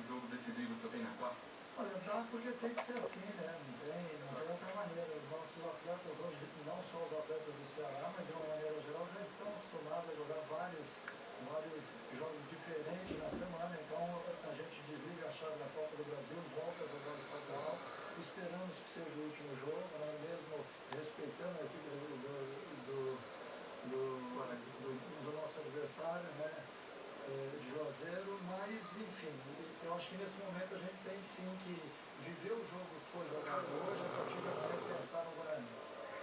Jogo decisivo também na quarta? Olha, dá porque tem que ser assim, né? Não tem outra maneira. Os nossos atletas hoje, não só os atletas do Ceará, mas de uma maneira geral, já estão acostumados a jogar vários jogos diferentes na semana. Então a gente desliga a chave da Copa do Brasil, volta a jogar o estadual. Esperamos que seja o último jogo, né? Mesmo respeitando a equipe do nosso adversário, né? De Juazeiro, mas enfim, eu acho que nesse momento a gente tem sim que viver o jogo que foi jogado hoje, a partir de agora pensar no Guarani.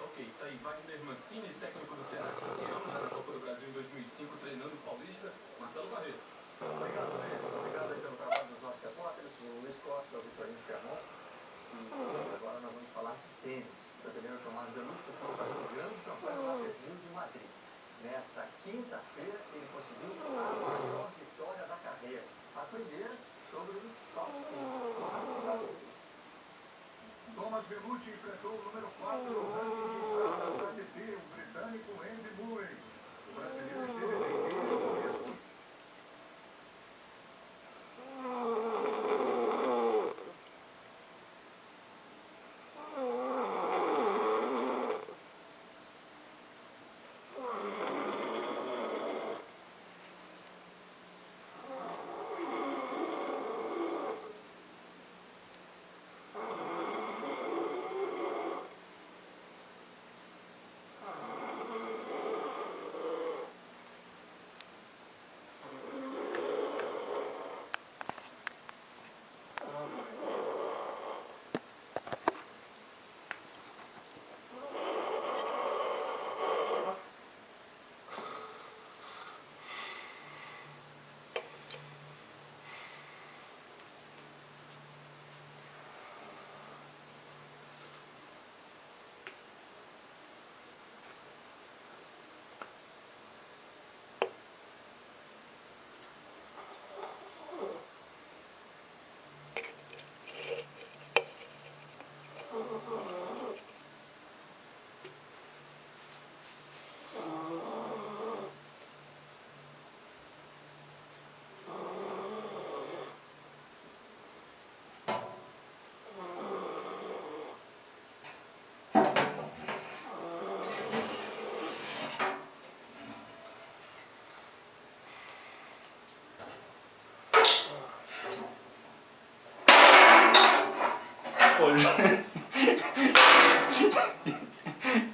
Ok, tá aí Wagner Mancini, técnico do Ceará, campeão na Copa do Brasil em 2005, treinando o Paulista, Marcelo Barreto. Obrigado, Luiz. Obrigado aí pelo trabalho dos nossos repórteres, o Luiz Costa, o Vitorino Ferron. E agora nós vamos falar de tênis. O brasileiro Tomás Belucci foi fazer um grande campanha no Masters de Madrid. Nesta quinta-feira, ele conseguiu a maior vitória da carreira, a primeira sobre o top 5. Thomas Belucci enfrentou o número 4 do ranking da ATP, o britânico Andy Murray. O brasileiro esteve bem desde o começo.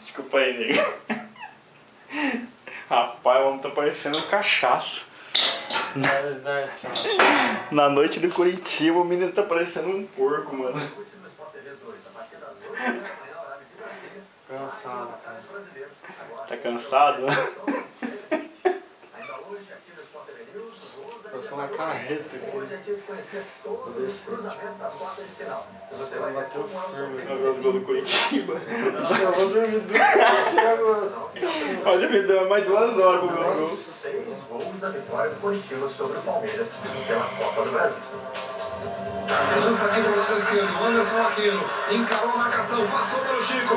Desculpa aí, nego. Rapaz, o homem tá parecendo um cachaço. Na noite do Curitiba, o menino tá parecendo um porco, mano. Cansado, cara. Tá cansado? Eu sou uma carreta aqui. Vou descer. Você vai bater o firme. Eu gosto do gol do Curitiba. Eu vou dormir duas agora. Pode me dar mais 2 horas pro meu gol. 6 gols da vitória do Curitiba sobre o Palmeiras pela Copa do Brasil. Lança aqui pro lado esquerdo, Anderson Aquino. Encarou a marcação, passou pelo Chico.